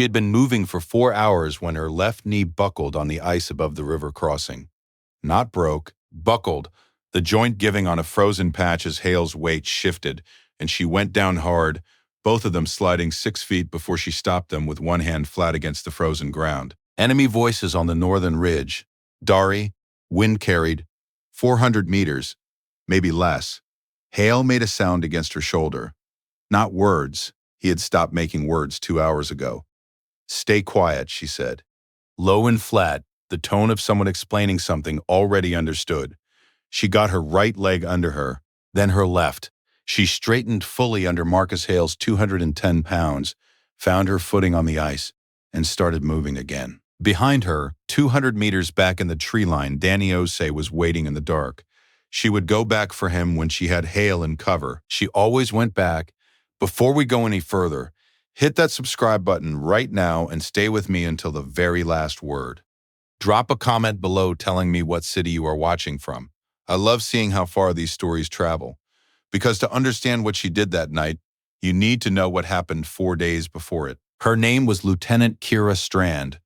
She had been moving for 4 hours when her left knee buckled on the ice above the river crossing. Not broke, buckled, the joint giving on a frozen patch as Hale's weight shifted, and she went down hard, both of them sliding 6 feet before she stopped them with one hand flat against the frozen ground. Enemy voices on the northern ridge. Dari, wind carried, 400 meters, maybe less. Hale made a sound against her shoulder. Not words. He had stopped making words 2 hours ago. Stay quiet, she said. Low and flat, the tone of someone explaining something already understood. She got her right leg under her, then her left. She straightened fully under Marcus Hale's 210 pounds, found her footing on the ice, and started moving again. Behind her, 200 meters back in the tree line, Danny Osei was waiting in the dark. She would go back for him when she had Hale in cover. She always went back. Before we go any further, hit that subscribe button right now and stay with me until the very last word. Drop a comment below telling me what city you are watching from. I love seeing how far these stories travel. Because to understand what she did that night, you need to know what happened 4 days before it. Her name was Lieutenant Kira Strand.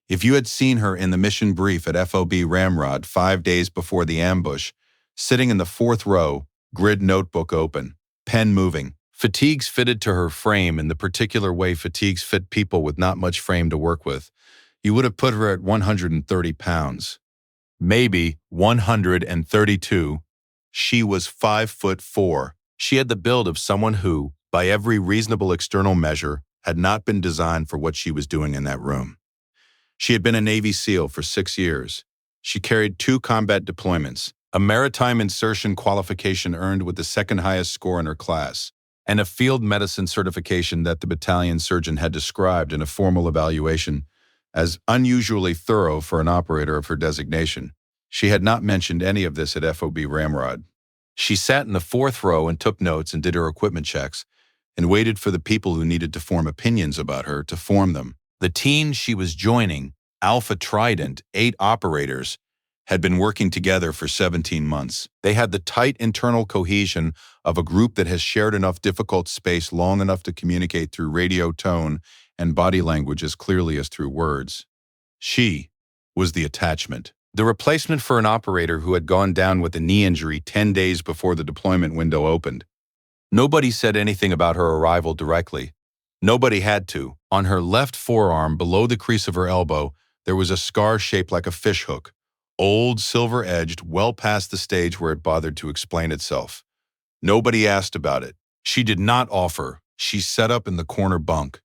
If you had seen her in the mission brief at FOB Ramrod 5 days before the ambush, sitting in the 4th row, grid notebook open, pen moving, fatigues fitted to her frame in the particular way fatigues fit people with not much frame to work with, you would have put her at 130 pounds. Maybe 132. She was 5'4". She had the build of someone who, by every reasonable external measure, had not been designed for what she was doing in that room. She had been a Navy SEAL for 6 years. She carried 2 combat deployments, a maritime insertion qualification earned with the 2nd highest score in her class, and a field medicine certification that the battalion surgeon had described in a formal evaluation as unusually thorough for an operator of her designation. She had not mentioned any of this at FOB Ramrod. She sat in the 4th row and took notes and did her equipment checks, and waited for the people who needed to form opinions about her to form them. The team she was joining, Alpha Trident, 8 operators, had been working together for 17 months. They had the tight internal cohesion of a group that has shared enough difficult space long enough to communicate through radio tone and body language as clearly as through words. She was the attachment. The replacement for an operator who had gone down with a knee injury 10 days before the deployment window opened. Nobody said anything about her arrival directly. Nobody had to. On her left forearm, below the crease of her elbow, there was a scar shaped like a fishhook. Old, silver-edged, well past the stage where it bothered to explain itself. Nobody asked about it. She did not offer. She sat up in the corner bunk.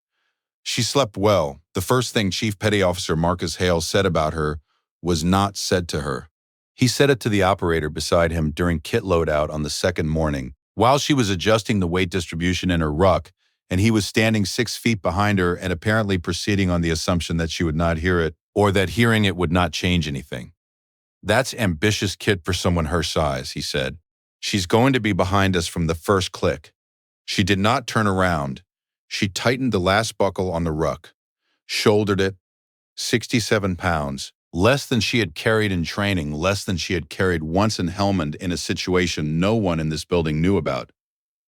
She slept well. The first thing Chief Petty Officer Marcus Hale said about her was not said to her. He said it to the operator beside him during kit loadout on the 2nd morning, while she was adjusting the weight distribution in her ruck, and he was standing 6 feet behind her and apparently proceeding on the assumption that she would not hear it, or that hearing it would not change anything. That's ambitious kit for someone her size, he said. She's going to be behind us from the first click. She did not turn around. She tightened the last buckle on the ruck, shouldered it, 67 pounds, less than she had carried in training, less than she had carried once in Helmand in a situation no one in this building knew about,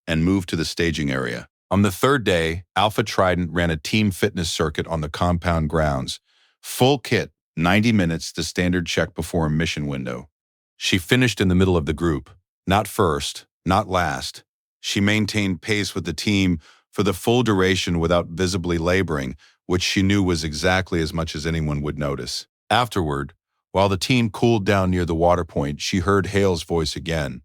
and moved to the staging area. On the 3rd day, Alpha Trident ran a team fitness circuit on the compound grounds. Full kit, 90 minutes, the standard check before a mission window. She finished in the middle of the group. Not first, not last. She maintained pace with the team for the full duration without visibly laboring, which she knew was exactly as much as anyone would notice. Afterward, while the team cooled down near the water point, she heard Hale's voice again.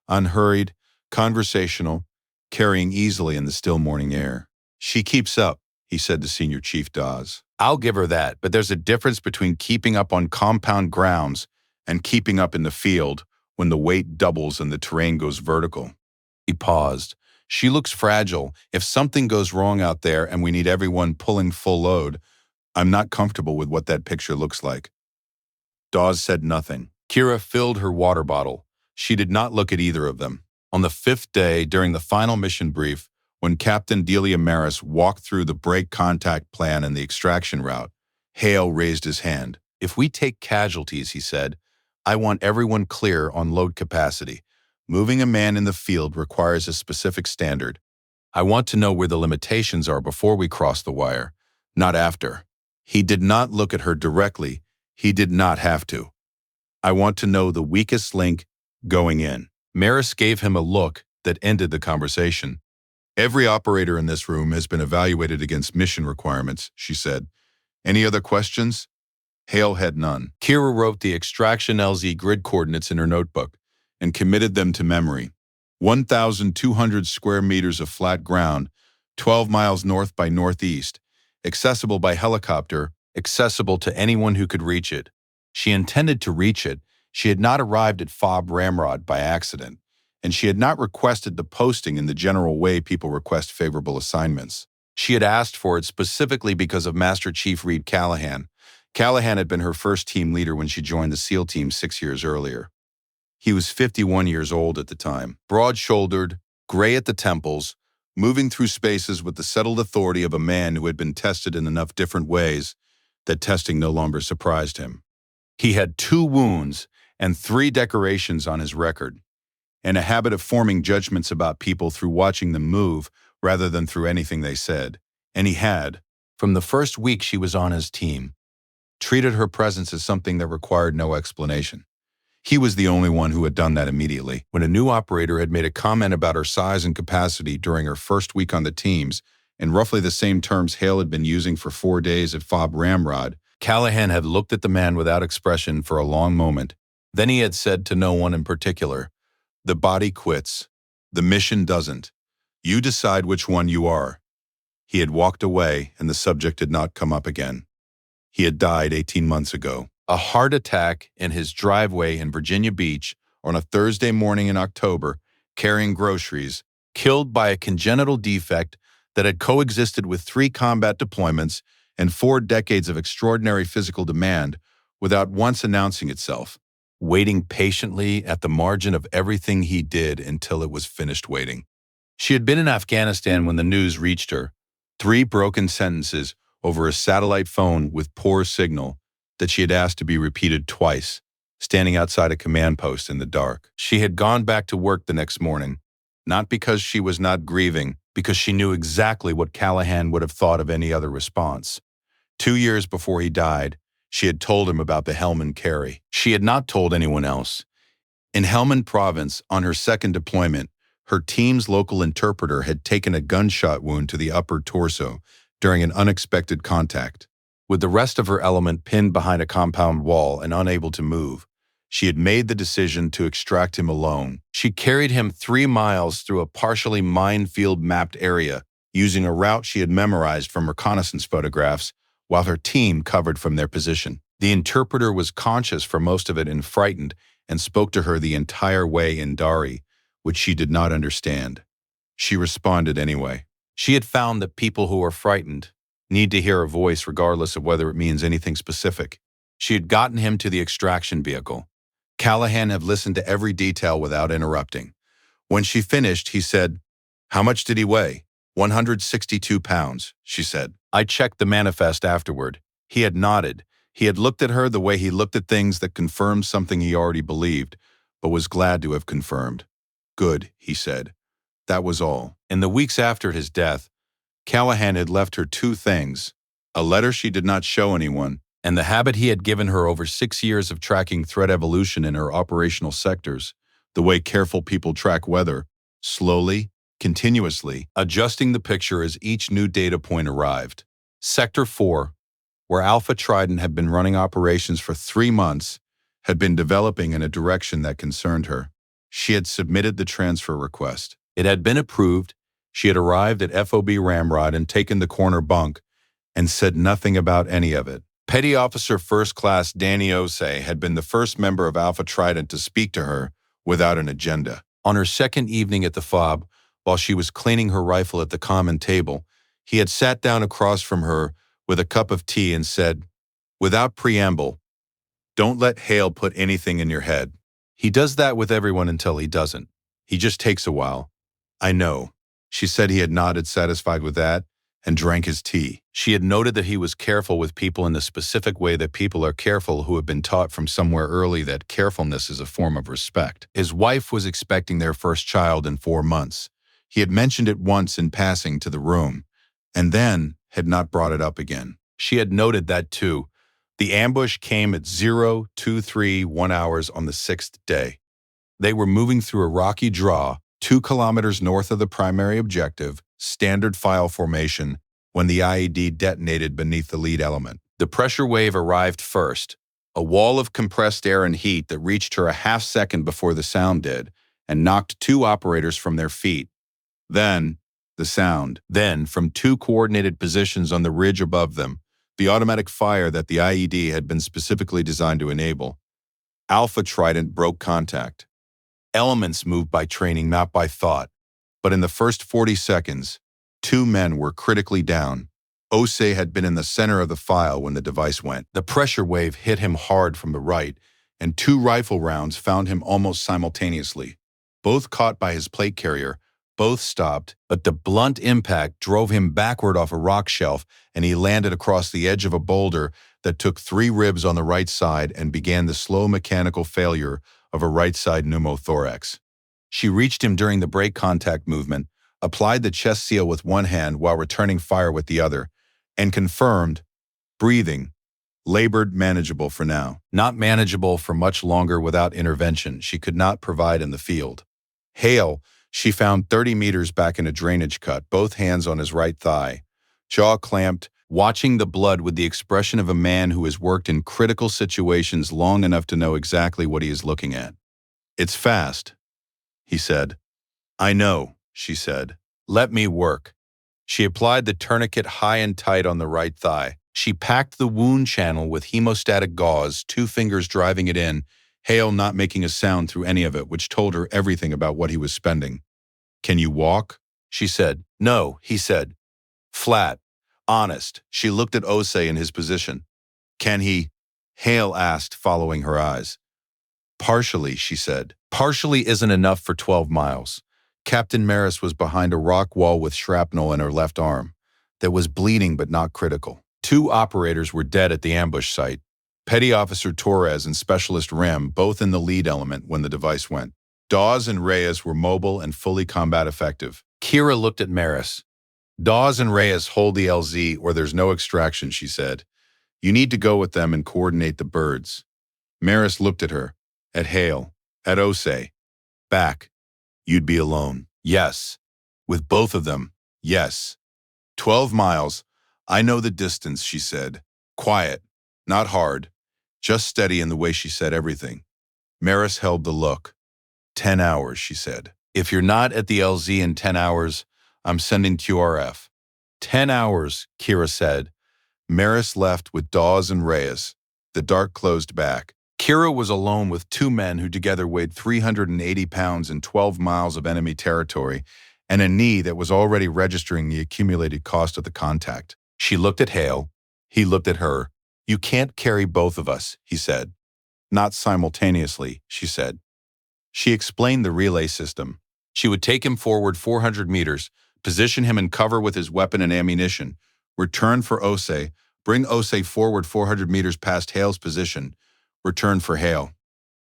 Unhurried, conversational, carrying easily in the still morning air. She keeps up, he said to Senior Chief Dawes. I'll give her that, but there's a difference between keeping up on compound grounds and keeping up in the field when the weight doubles and the terrain goes vertical. He paused. She looks fragile. If something goes wrong out there and we need everyone pulling full load, I'm not comfortable with what that picture looks like. Dawes said nothing. Kira filled her water bottle. She did not look at either of them. On the 5th day, during the final mission brief, when Captain Delia Maris walked through the break contact plan and the extraction route, Hale raised his hand. If we take casualties, he said, I want everyone clear on load capacity. Moving a man in the field requires a specific standard. I want to know where the limitations are before we cross the wire, not after. He did not look at her directly. He did not have to. I want to know the weakest link going in. Maris gave him a look that ended the conversation. Every operator in this room has been evaluated against mission requirements, she said. Any other questions? Hale had none. Kira wrote the extraction LZ grid coordinates in her notebook and committed them to memory. 1,200 square meters of flat ground, 12 miles north by northeast, accessible by helicopter, accessible to anyone who could reach it. She intended to reach it. She had not arrived at FOB Ramrod by accident, and she had not requested the posting in the general way people request favorable assignments. She had asked for it specifically because of Master Chief Reed Callahan. Callahan had been her first team leader when she joined the SEAL team 6 years earlier. He was 51 years old at the time, broad-shouldered, gray at the temples, moving through spaces with the settled authority of a man who had been tested in enough different ways that testing no longer surprised him. He had 2 wounds and 3 decorations on his record, and a habit of forming judgments about people through watching them move rather than through anything they said. And he had, from the first week she was on his team, treated her presence as something that required no explanation. He was the only one who had done that immediately. When a new operator had made a comment about her size and capacity during her first week on the teams, in roughly the same terms Hale had been using for 4 days at FOB Ramrod, Callahan had looked at the man without expression for a long moment. Then he had said to no one in particular, "The body quits. The mission doesn't. You decide which one you are." He had walked away, and the subject had not come up again. He had died 18 months ago. A heart attack in his driveway in Virginia Beach on a Thursday morning in October, carrying groceries, killed by a congenital defect that had coexisted with 3 combat deployments and 4 decades of extraordinary physical demand without once announcing itself, waiting patiently at the margin of everything he did until it was finished waiting. She had been in Afghanistan when the news reached her. 3 broken sentences over a satellite phone with poor signal that she had asked to be repeated twice, standing outside a command post in the dark. She had gone back to work the next morning, not because she was not grieving, because she knew exactly what Callahan would have thought of any other response. 2 years before he died, she had told him about the Helmand carry. She had not told anyone else. In Helmand Province, on her second deployment, her team's local interpreter had taken a gunshot wound to the upper torso during an unexpected contact. With the rest of her element pinned behind a compound wall and unable to move, she had made the decision to extract him alone. She carried him 3 miles through a partially minefield-mapped area, using a route she had memorized from reconnaissance photographs, while her team covered from their position. The interpreter was conscious for most of it and frightened, and spoke to her the entire way in Dari, which she did not understand. She responded anyway. She had found that people who are frightened need to hear a voice regardless of whether it means anything specific. She had gotten him to the extraction vehicle. Callahan had listened to every detail without interrupting. When she finished, he said, "How much did he weigh?" 162 pounds, she said. I checked the manifest afterward. He had nodded. He had looked at her the way he looked at things that confirmed something he already believed, but was glad to have confirmed. Good, he said. That was all. In the weeks after his death, Callahan had left her 2 things: a letter she did not show anyone, and the habit he had given her over 6 years of tracking threat evolution in her operational sectors, the way careful people track weather, slowly, continuously, adjusting the picture as each new data point arrived. Sector 4, where Alpha Trident had been running operations for 3 months, had been developing in a direction that concerned her. She had submitted the transfer request. It had been approved. She had arrived at FOB Ramrod and taken the corner bunk and said nothing about any of it. Petty Officer First Class Danny Osei had been the first member of Alpha Trident to speak to her without an agenda. On her second evening at the FOB, while she was cleaning her rifle at the common table, he had sat down across from her with a cup of tea and said, without preamble, "Don't let Hale put anything in your head. He does that with everyone until he doesn't. He just takes a while." I know. She said he had nodded, satisfied with that, and drank his tea. She had noted that he was careful with people in the specific way that people are careful who have been taught from somewhere early that carefulness is a form of respect. His wife was expecting their first child in 4 months. He had mentioned it once in passing to the room, and then had not brought it up again. She had noted that too. The ambush came at 0231 hours on the 6th day. They were moving through a rocky draw, 2 kilometers north of the primary objective, standard file formation, when the IED detonated beneath the lead element. The pressure wave arrived first, a wall of compressed air and heat that reached her a half-second before the sound did, and knocked 2 operators from their feet. Then, the sound. Then, from 2 coordinated positions on the ridge above them, the automatic fire that the IED had been specifically designed to enable. Alpha Trident broke contact. Elements moved by training, not by thought. But in the first 40 seconds, 2 men were critically down. Osei had been in the center of the file when the device went. The pressure wave hit him hard from the right, and 2 rifle rounds found him almost simultaneously. Both caught by his plate carrier, both stopped, but the blunt impact drove him backward off a rock shelf, and he landed across the edge of a boulder that took 3 ribs on the right side and began the slow mechanical failure of a right-side pneumothorax. She reached him during the break contact movement, applied the chest seal with one hand while returning fire with the other, and confirmed, breathing, labored, manageable for now. Not manageable for much longer without intervention she could not provide in the field. Hale, she found 30 meters back in a drainage cut, both hands on his right thigh, jaw clamped, watching the blood with the expression of a man who has worked in critical situations long enough to know exactly what he is looking at. "It's fast," he said. "I know," she said. "Let me work." She applied the tourniquet high and tight on the right thigh. She packed the wound channel with hemostatic gauze, 2 fingers driving it in, Hale not making a sound through any of it, which told her everything about what he was spending. "Can you walk?" she said. "No," he said. Flat. Honest. She looked at Osei in his position. "Can he?" Hale asked, following her eyes. "Partially," she said. "Partially isn't enough for 12 miles. Captain Maris was behind a rock wall with shrapnel in her left arm that was bleeding but not critical. 2 operators were dead at the ambush site. Petty Officer Torres and Specialist Rem, both in the lead element when the device went. Dawes and Reyes were mobile and fully combat effective. Kira looked at Maris. "Dawes and Reyes hold the LZ or there's no extraction," she said. "You need to go with them and coordinate the birds." Maris looked at her, at Hale, at Osei. "Back. You'd be alone." "Yes." "With both of them." "Yes." 12 miles. I know the distance," she said. Quiet. Not hard. Just steady in the way she said everything. Maris held the look. 10 hours, she said. "If you're not at the LZ in 10 hours, I'm sending QRF. 10 hours, Kira said. Maris left with Dawes and Reyes. The dark closed back. Kira was alone with 2 men who together weighed 380 pounds and 12 miles of enemy territory, and a knee that was already registering the accumulated cost of the contact. She looked at Hale. He looked at her. "You can't carry both of us," he said. "Not simultaneously," she said. She explained the relay system. She would take him forward 400 meters, position him in cover with his weapon and ammunition, return for Osei, bring Osei forward 400 meters past Hale's position, return for Hale.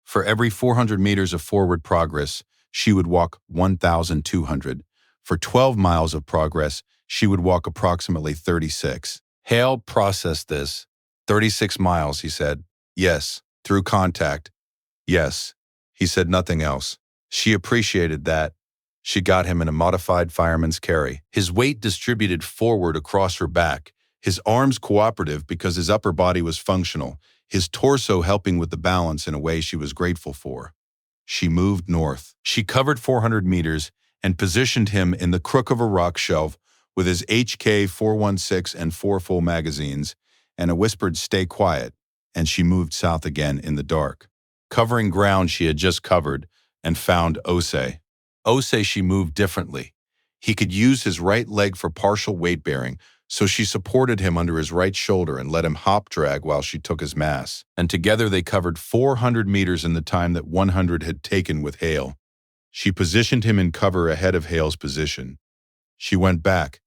For every 400 meters of forward progress, she would walk 1,200. For 12 miles of progress, she would walk approximately 36. Hale processed this. 36 miles, he said. "Yes." Through contact. "Yes." He said nothing else. She appreciated that. She got him in a modified fireman's carry. His weight distributed forward across her back, his arms cooperative because his upper body was functional, his torso helping with the balance in a way she was grateful for. She moved north. She covered 400 meters and positioned him in the crook of a rock shelf with his HK-416 and 4 full magazines, and a whispered "stay quiet," and she moved south again in the dark, covering ground she had just covered, and found Osei. Osei she moved differently. He could use his right leg for partial weight bearing, so she supported him under his right shoulder and let him hop drag while she took his mass. And together they covered 400 meters in the time that 100 had taken with Hale. She positioned him in cover ahead of Hale's position. She went back.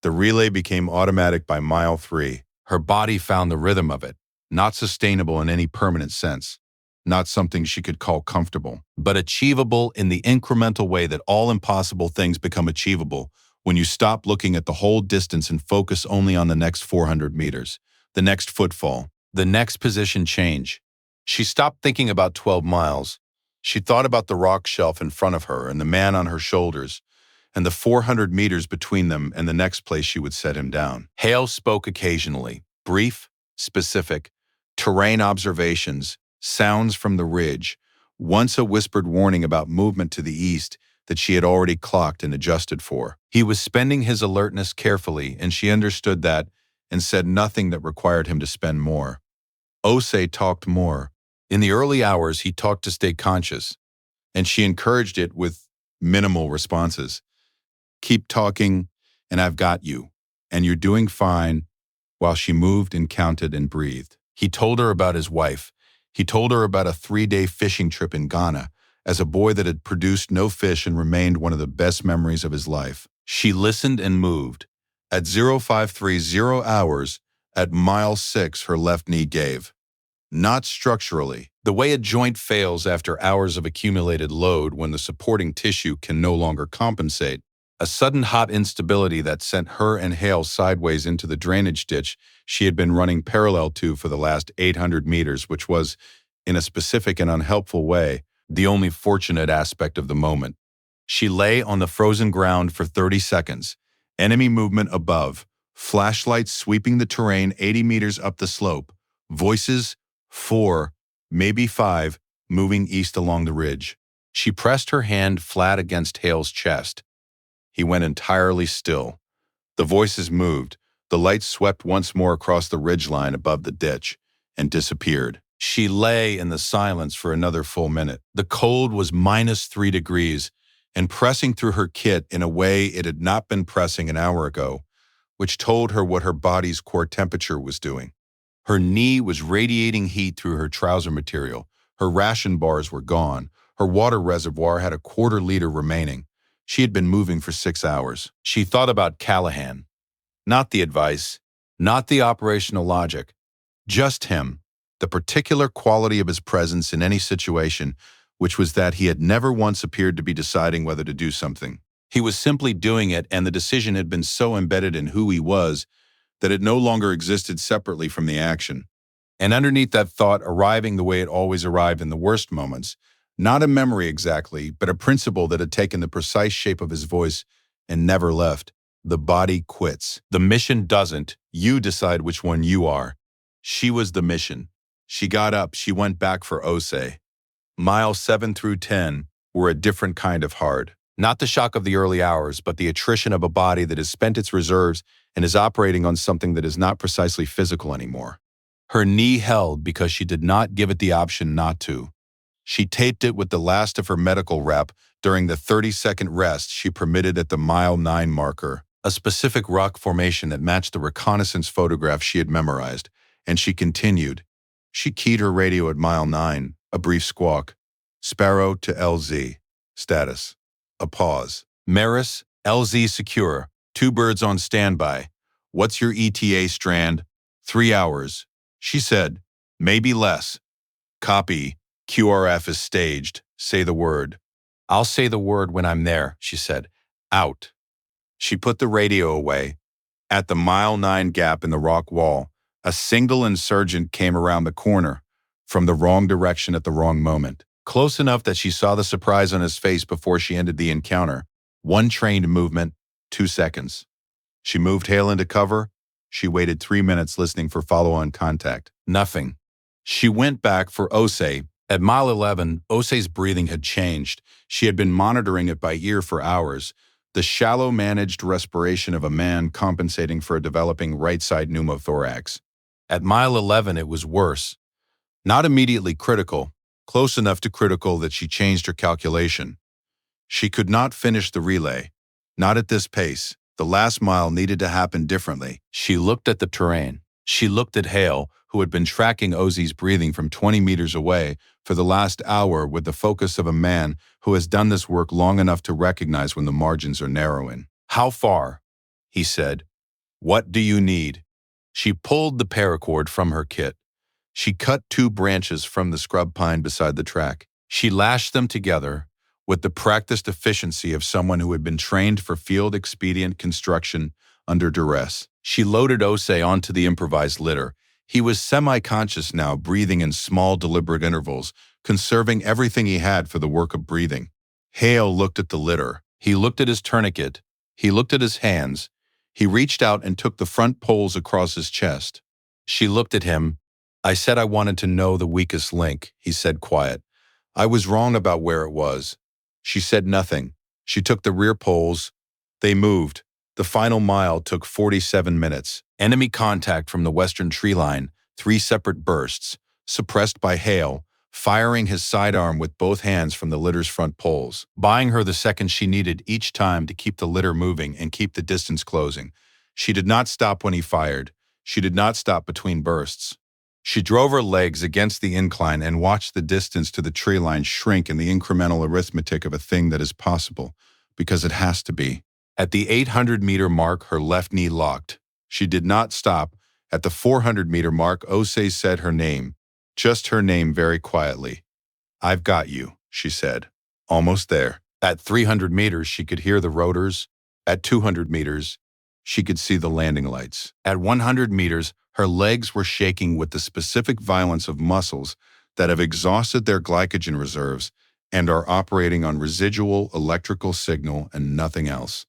The relay became automatic by mile 3. Her body found the rhythm of it, not sustainable in any permanent sense. Not something she could call comfortable, but achievable in the incremental way that all impossible things become achievable when you stop looking at the whole distance and focus only on the next 400 meters, the next footfall, the next position change. She stopped thinking about 12 miles. She thought about the rock shelf in front of her and the man on her shoulders, and the 400 meters between them and the next place she would set him down. Hale spoke occasionally, brief, specific, terrain observations, sounds from the ridge, once a whispered warning about movement to the east that she had already clocked and adjusted for. He was spending his alertness carefully, and she understood that and said nothing that required him to spend more. Osei talked more. In the early hours, he talked to stay conscious, and she encouraged it with minimal responses. Keep talking, and I've got you, and you're doing fine, while she moved and counted and breathed. He told her about his wife. He told her about a 3-day fishing trip in Ghana as a boy that had produced no fish and remained one of the best memories of his life. She listened and moved. At 0530 hours, at mile 6, her left knee gave. Not structurally. The way a joint fails after hours of accumulated load when the supporting tissue can no longer compensate. A sudden hot instability that sent her and Hale sideways into the drainage ditch she had been running parallel to for the last 800 meters, which was, in a specific and unhelpful way, the only fortunate aspect of the moment. She lay on the frozen ground for 30 seconds, enemy movement above, flashlights sweeping the terrain 80 meters up the slope, voices, 4, maybe 5, moving east along the ridge. She pressed her hand flat against Hale's chest. He went entirely still. The voices moved. The light swept once more across the ridgeline above the ditch and disappeared. She lay in the silence for another full minute. The cold was -3 degrees and pressing through her kit in a way it had not been pressing an hour ago, which told her what her body's core temperature was doing. Her knee was radiating heat through her trouser material. Her ration bars were gone. Her water reservoir had a quarter-liter remaining. She had been moving for 6 hours. She thought about Callahan. Not the advice, not the operational logic, just him, the particular quality of his presence in any situation, which was that he had never once appeared to be deciding whether to do something. He was simply doing it, and the decision had been so embedded in who he was that it no longer existed separately from the action. And underneath that thought, arriving the way it always arrived in the worst moments, not a memory exactly, but a principle that had taken the precise shape of his voice and never left. The body quits. The mission doesn't. You decide which one you are. She was the mission. She got up. She went back for Osei. Miles 7 through 10 were a different kind of hard. Not the shock of the early hours, but the attrition of a body that has spent its reserves and is operating on something that is not precisely physical anymore. Her knee held because she did not give it the option not to. She taped it with the last of her medical rep during the 30-second rest she permitted at the mile 9 marker, a specific rock formation that matched the reconnaissance photograph she had memorized, and she continued. She keyed her radio at mile 9, a brief squawk. Sparrow to LZ. Status. A pause. Maris, LZ secure. 2 birds on standby. What's your ETA strand? 3 hours. She said, maybe less. Copy. QRF is staged. Say the word. I'll say the word when I'm there, she said. Out. She put the radio away. At the mile 9 gap in the rock wall, a single insurgent came around the corner, from the wrong direction at the wrong moment. Close enough that she saw the surprise on his face before she ended the encounter. 1 trained movement, 2 seconds. She moved Hale into cover. She waited 3 minutes listening for follow-on contact. Nothing. She went back for Osei. At mile 11, Osei's breathing had changed. She had been monitoring it by ear for hours. The shallow managed respiration of a man compensating for a developing right-side pneumothorax. At mile 11, it was worse. Not immediately critical, close enough to critical that she changed her calculation. She could not finish the relay. Not at this pace. The last mile needed to happen differently. She looked at the terrain. She looked at Hale, who had been tracking Osei's breathing from 20 meters away for the last hour with the focus of a man who has done this work long enough to recognize when the margins are narrowing. How far? He said. What do you need? She pulled the paracord from her kit. She cut 2 branches from the scrub pine beside the track. She lashed them together, with the practiced efficiency of someone who had been trained for field-expedient construction under duress. She loaded Osei onto the improvised litter. He was semi-conscious now, breathing in small, deliberate intervals, conserving everything he had for the work of breathing. Hale looked at the litter. He looked at his tourniquet. He looked at his hands. He reached out and took the front poles across his chest. She looked at him. "I said I wanted to know the weakest link," he said quiet. "I was wrong about where it was." She said nothing. She took the rear poles. They moved. The final mile took 47 minutes. Enemy contact from the western tree line, 3 separate bursts, suppressed by Hale, firing his sidearm with both hands from the litter's front poles, buying her the seconds she needed each time to keep the litter moving and keep the distance closing. She did not stop when he fired. She did not stop between bursts. She drove her legs against the incline and watched the distance to the tree line shrink in the incremental arithmetic of a thing that is possible, because it has to be. At the 800-meter mark, her left knee locked. She did not stop. At the 400-meter mark, Osei said her name, just her name, very quietly. "I've got you," she said. Almost there. At 300 meters, she could hear the rotors. At 200 meters, she could see the landing lights. At 100 meters, her legs were shaking with the specific violence of muscles that have exhausted their glycogen reserves and are operating on residual electrical signal and nothing else.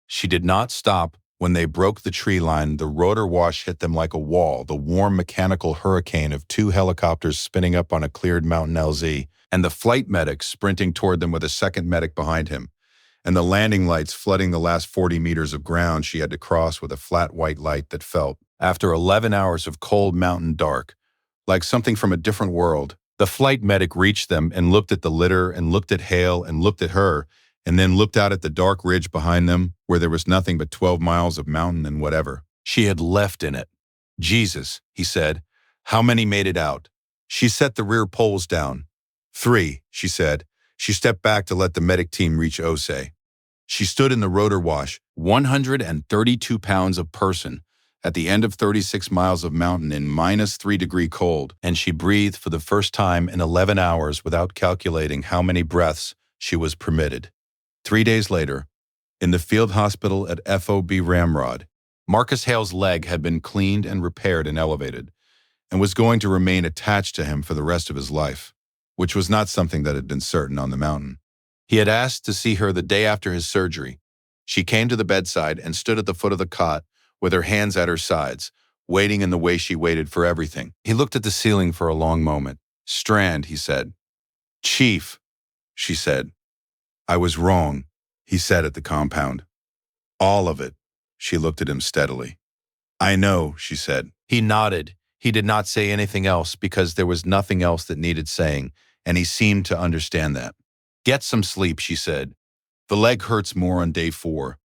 She did not stop. When they broke the tree line, the rotor wash hit them like a wall, the warm mechanical hurricane of 2 helicopters spinning up on a cleared mountain LZ, and the flight medic sprinting toward them with a second medic behind him, and the landing lights flooding the last 40 meters of ground she had to cross with a flat white light that felt, after 11 hours of cold mountain dark, like something from a different world. The flight medic reached them and looked at the litter and looked at Hale and looked at her, and then looked out at the dark ridge behind them, where there was nothing but 12 miles of mountain and whatever she had left in it. "Jesus," he said. "How many made it out?" She set the rear poles down. 3, she said. She stepped back to let the medic team reach Osei. She stood in the rotor wash, 132 pounds a person, at the end of 36 miles of mountain in -3-degree cold, and she breathed for the first time in 11 hours without calculating how many breaths she was permitted. 3 days later, in the field hospital at FOB Ramrod, Marcus Hale's leg had been cleaned and repaired and elevated, and was going to remain attached to him for the rest of his life, which was not something that had been certain on the mountain. He had asked to see her the day after his surgery. She came to the bedside and stood at the foot of the cot with her hands at her sides, waiting in the way she waited for everything. He looked at the ceiling for a long moment. "Strand," he said. "Chief," she said. "I was wrong," he said at the compound. "All of it." She looked at him steadily. "I know," she said. He nodded. He did not say anything else because there was nothing else that needed saying, and he seemed to understand that. "Get some sleep," she said. "The leg hurts more on day 4.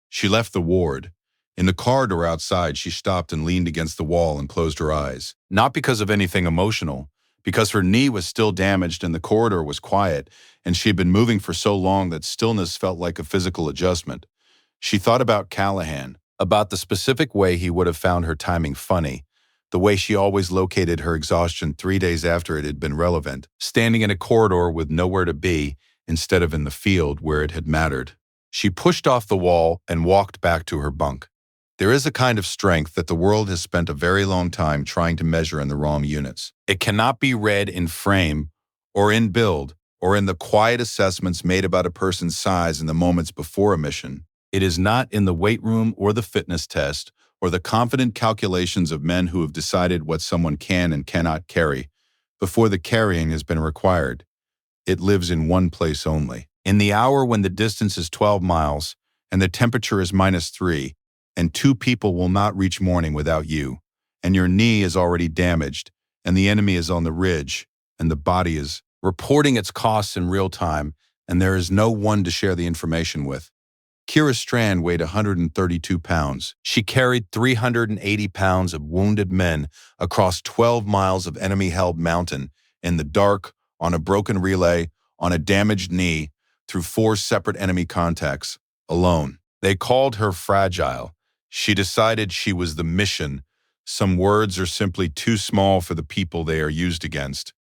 She left the ward. In the corridor outside, she stopped and leaned against the wall and closed her eyes. Not because of anything emotional, because her knee was still damaged and the corridor was quiet, and she had been moving for so long that stillness felt like a physical adjustment. She thought about Callahan, about the specific way he would have found her timing funny, the way she always located her exhaustion 3 days after it had been relevant, standing in a corridor with nowhere to be instead of in the field where it had mattered. She pushed off the wall and walked back to her bunk. There is a kind of strength that the world has spent a very long time trying to measure in the wrong units. It cannot be read in frame or in build or in the quiet assessments made about a person's size in the moments before a mission. It is not in the weight room or the fitness test or the confident calculations of men who have decided what someone can and cannot carry before the carrying has been required. It lives in one place only. In the hour when the distance is 12 miles and the temperature is -3, and 2 people will not reach morning without you, and your knee is already damaged, and the enemy is on the ridge, and the body is reporting its costs in real time, and there is no one to share the information with. Kira Strand weighed 132 pounds. She carried 380 pounds of wounded men across 12 miles of enemy-held mountain, in the dark, on a broken relay, on a damaged knee, through 4 separate enemy contacts, alone. They called her fragile. She decided she was the mission. Some words are simply too small for the people they are used against.